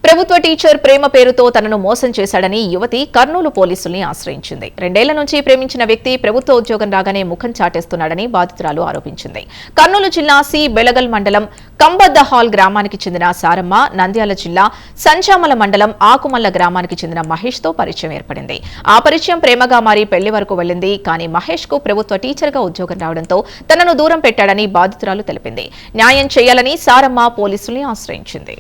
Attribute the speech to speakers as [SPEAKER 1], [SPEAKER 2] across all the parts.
[SPEAKER 1] ప్రభుత్వ టీచర్ ప్రేమ పేరుతో తనను మోసం చేశాడని యువతి కర్నూలు పోలీసుల్ని ఆశ్రయించింది. 2 ఏళ్ల నుంచి ప్రేమించిన వ్యక్తి ప్రభుత్వ ఉద్యోగం రాగానే ముఖం చాటేస్తున్నాడని బాధితురాలు ఆరోపించింది. కర్నూలు జిల్లా సి బెళగల్ మండలం కంబద్దహాల్ గ్రామానికి చెందిన సారమ్మ, నంద్యాల జిల్లా సంచామల మండలం ఆకుమల్ల గ్రామానికి చెందిన మహేష్ తో పరిచయం ఏర్పడింది. ఆ పరిచయం ప్రేమగా మారి పెళ్లి వరకు వెళ్లింది. కానీ మహేష్ కు ప్రభుత్వ టీచర్ గా ఉద్యోగం రావడంతో తనను దూరం పెట్టాడని బాధితురాలు తెలిపింది. న్యాయం చేయాలని సారమ్మ పోలీసుల్ని ఆశ్రయించింది.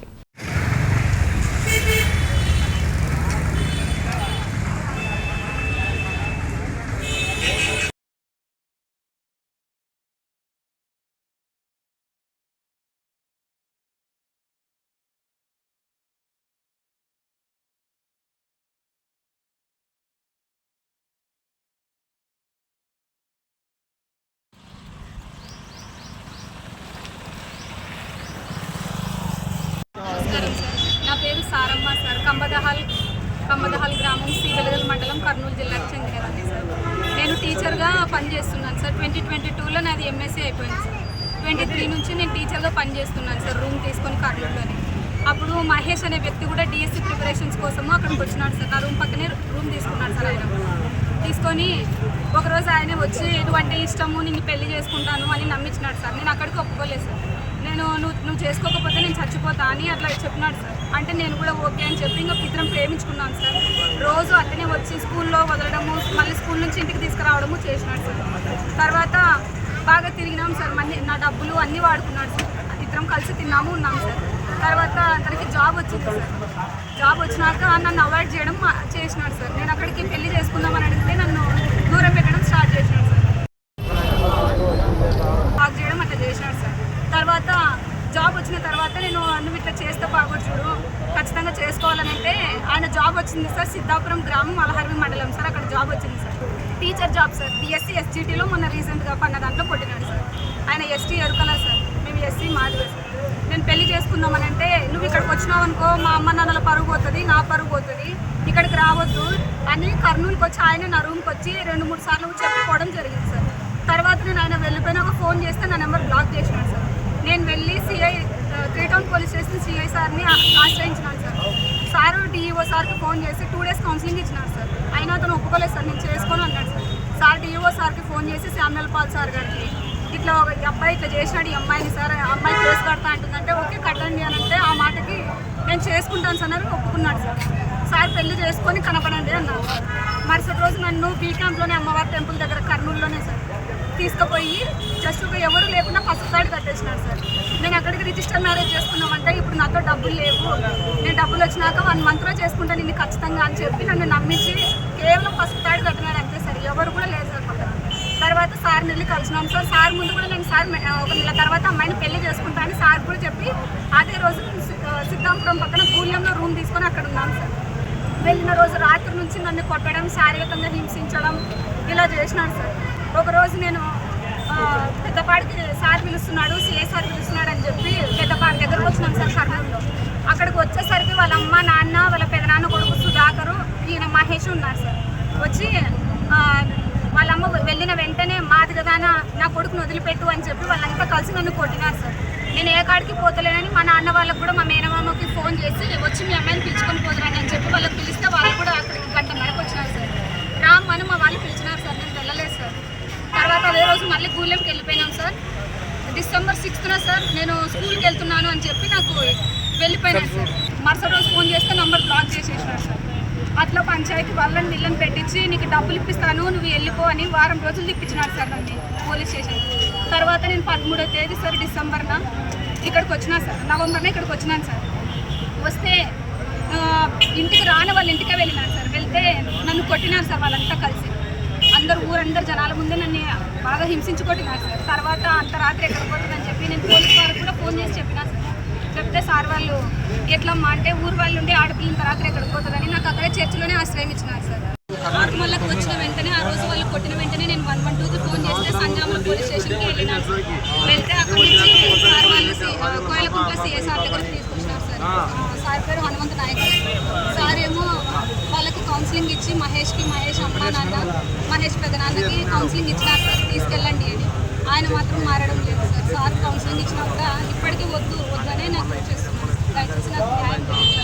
[SPEAKER 2] నా పేరు సారమ్మ సార్. కంబదహాల్ గ్రామం, సి బెళగల్ మండలం, కర్నూలు జిల్లాకు చెందినదండి సార్. నేను టీచర్గా పనిచేస్తున్నాను సార్. 2022లో నాది ఎంఎస్సీ అయిపోయింది సార్. 23 నుంచి నేను టీచర్గా పనిచేస్తున్నాను సార్, రూమ్ తీసుకొని కర్నూలులోని. అప్పుడు మహేష్ అనే వ్యక్తి కూడా డిఎస్సి ప్రిపరేషన్స్ కోసము అక్కడికి వచ్చినాడు సార్. నా రూమ్ పక్కనే రూమ్ తీసుకున్నాడు సార్. ఆయన తీసుకొని ఒకరోజు ఆయన వచ్చి ఎటువంటి ఇష్టము, నిన్ను పెళ్లి చేసుకుంటాను అని నమ్మించినాడు సార్. నేను అక్కడికి ఒప్పుకోలేదు సార్. నువ్వు చేసుకోకపోతే నేను చచ్చిపోతా అని అట్లా చెప్పినాడు సార్. అంటే నేను కూడా ఓకే అని చెప్పి ఇంకా ఇద్దరం ప్రేమించుకున్నాను సార్. రోజు అతనే వచ్చి స్కూల్లో వదలడము, మళ్ళీ స్కూల్ నుంచి ఇంటికి తీసుకురావడము చేసినాడు సార్. తర్వాత బాగా తిరిగినాం సార్. నా డబ్బులు అన్నీ వాడుకున్నాడు సార్. ఇద్దరం కలిసి తిన్నాము, ఉన్నాం సార్. తర్వాత తనకి జాబ్ వచ్చింది సార్. జాబ్ వచ్చినాక నన్ను అవాయిడ్ చేయడం చేసినాడు సార్. నేను అక్కడికి పెళ్లి చేసుకుందామని అడిగితే నన్ను దూరం పెట్టడం స్టార్ట్ చేసినాడు సార్. బాగా చేయడం అట్లా చేసినాడు సార్. తర్వాత జాబ్ వచ్చిన తర్వాత నువ్వు ఇట్లా చేస్తే బాగోదు చూడు, ఖచ్చితంగా చేసుకోవాలని అంటే ఆయన జాబ్ వచ్చింది సార్. సిద్ధాపురం గ్రామం, అలహర్వి మండలం సార్. అక్కడ జాబ్ వచ్చింది sir, teacher job sir. DSC ఎస్జిటిలో మొన్న రీసెంట్గా పన్న దాంట్లో కొట్టినాడు సార్. ఆయన ఎస్టీ ఎరుకలా సార్, మేము ఎస్సీ మాదివే సార్. నేను పెళ్లి చేసుకుందామని అంటే నువ్వు ఇక్కడికి వచ్చినావు అనుకో, మా అమ్మ నాన్నల పరుగు పోతుంది, నా పరుగు పోతుంది, ఇక్కడికి రావద్దు అని కర్నూలుకి వచ్చి ఆయన నా రూమ్కి వచ్చి 2-3 సార్లు చెప్పుకోవడం జరిగింది సార్. తర్వాత నేను ఆయన వెళ్ళిపోయినాక ఫోన్ చేస్తే నా నెంబర్ బ్లాక్ చేసినాడు సార్. నేను వెళ్ళి CI 3 town police station CI సార్ని ఆశ్రయించినాను సార్. సారు డిఈఓ సార్కి ఫోన్ చేసి 2 డేస్ కౌన్సిలింగ్ ఇచ్చినారు సార్. అయినా అతను ఒప్పుకోలేదు సార్, నేను చేసుకోను అన్నాడు సార్. సార్ డిఈఓ సార్కి ఫోన్ చేసి శామ్యుల్ పాల్ సార్ గారికి ఇట్లా ఒక అబ్బాయి ఇట్లా చేసినాడు ఈ అమ్మాయిని సార్, ఆ అమ్మాయి కేసు కడతా అంటుందంటే ఓకే కట్టండి అని అంటే ఆ మాటకి నేను చేసుకుంటాను సార్ అని ఒప్పుకున్నాడు సార్. సార్ పెళ్లి చేసుకొని కనపడండి అన్నారు సార్. మరుసటి రోజు నన్ను బీ క్యాంప్లోనే అమ్మవారి టెంపుల్ దగ్గర కర్నూలులోనే సార్ తీసుకుపోయి జస్ట్ ఎవరు లేకుండా ఫస్ట్ తాడు కట్టేసినాడు సార్. నేను అక్కడికి రిజిస్టర్ మ్యారేజ్ చేసుకున్నామంటే ఇప్పుడు నాతో డబ్బులు లేవు, నేను డబ్బులు వచ్చినాక 1 మంత్లో చేసుకుంటాను నిన్ను ఖచ్చితంగా అని చెప్పి నన్ను నమ్మించి కేవలం ఫస్ట్ తాడు కట్టినాడు అంతే సార్. ఎవరు కూడా లేదు సార్ పక్కన. తర్వాత సార్ వెళ్ళి కలిసినాం సార్. సార్ ముందు కూడా నేను సార్ 1 నెల తర్వాత అమ్మాయిని పెళ్లి చేసుకుంటానని సార్ కూడా చెప్పి అదే రోజు సిద్ధాంపురం పక్కన గూళ్యంలో రూమ్ తీసుకొని అక్కడ ఉన్నాను సార్. వెళ్ళిన రోజు రాత్రి నుంచి నన్ను కొట్టడం, శారీరకంగా హింసించడం ఇలా చేసినాడు సార్. ఒకరోజు నేను పెద్దపాడికి సార్ పిలుస్తున్నాడు, సిఐ సార్ పిలుస్తున్నాడు అని చెప్పి పెద్దపాడి దగ్గరకు వచ్చినాం సార్ కర్నూలులో. అక్కడికి వచ్చేసరికి వాళ్ళ అమ్మ, నాన్న, వాళ్ళ పెదనాన్న కొడుకు సుధాకరు, ఈయన మహేష్ ఉన్నారు సార్. వచ్చి వాళ్ళమ్మ వెళ్ళిన వెంటనే మాది కదా నా కొడుకును వదిలిపెట్టు అని చెప్పి వాళ్ళంతా కలిసి నన్ను కొట్టినారు సార్. నేను ఏ కాడికి పోతలేనని మా నాన్న వాళ్ళకు కూడా మా మేనమామకి ఫోన్ చేసి వచ్చి మీ అమ్మాయిని పిలుచుకొని పోదురని అని చెప్పి వాళ్ళకి పిలిస్తే వాళ్ళు కూడా అక్కడికి 1 గంట మేరకు వచ్చినారు సార్. రామ్మని మా వాళ్ళు పిలిచినారు సార్, నేను వెళ్ళలేదు సార్. తర్వాత అదే రోజు మళ్ళీ గూళ్ళెంకి వెళ్ళిపోయినాం సార్. December 6th సార్ నేను స్కూల్కి వెళ్తున్నాను అని చెప్పి నాకు వెళ్ళిపోయినాను సార్. మరుసటి రోజు ఫోన్ చేస్తే నంబర్ బ్లాక్ చేసేసినారు సార్. అట్లా పంచాయతీ వాళ్ళని వీళ్ళని పెట్టించి నీకు డబ్బులు ఇప్పిస్తాను నువ్వు వెళ్ళిపో అని 1 వారం రోజులు తిప్పించినాడు సార్ నన్ను పోలీస్ స్టేషన్. తర్వాత నేను 13వ తేదీ సార్ డిసెంబర్న ఇక్కడికి వచ్చినా సార్, నవంబర్న ఇక్కడికి వచ్చినాను సార్. వస్తే ఇంటికి రాని వాళ్ళ ఇంటికే వెళ్ళినాను సార్. వెళ్తే నన్ను కొట్టినారు సార్ వాళ్ళంతా కలిసి. ఊరందరు జనాల ముందే నన్ను బాగా హింసించి కొట్టినారు సార్. తర్వాత అంత రాత్రి ఎక్కడికి పోతుందని చెప్పి నేను పోలీస్ వారికి కూడా ఫోన్ చేసి చెప్పినా సార్. చెప్తే సార్ వాళ్ళు ఎట్లమ్మా అంటే ఊరు వాళ్ళు ఉండి ఆడపిల్లని రాత్రి ఎక్కడికి పోతుందని నాకు అక్కడే చర్చిలోనే ఆశ్రయం ఇచ్చినారు సార్. ఆకుమల్లకు వచ్చిన వెంటనే ఆ రోజు వాళ్ళు కొట్టిన వెంటనే నేను 112కి ఫోన్ చేస్తే సంజామల పోలీస్ స్టేషన్కి వెళ్ళినాను సార్. వెళ్తే అక్కడి నుంచి సార్ వాళ్ళు కోయలకుంట్ల సిఐ సార్ దగ్గరికి తీసుకొచ్చినారు సార్. సార్ పేరు హనుమంతు నాయక్ సార్. ఏమో వాళ్ళకి కౌన్సిలింగ్ ఇచ్చి మహేష్ అమ్మ నాన్న, మహేష్ పెదనాన్నకి కౌన్సిలింగ్ ఇచ్చినారు సార్, తీసుకెళ్ళండి అని. ఆయన మాత్రం మారడం లేదు సార్. సార్ కౌన్సిలింగ్ ఇచ్చినా కూడా ఇప్పటికీ వద్దనే నాకు చేస్తున్నాను. దయచేసి నాకు న్యాయం చేయండి.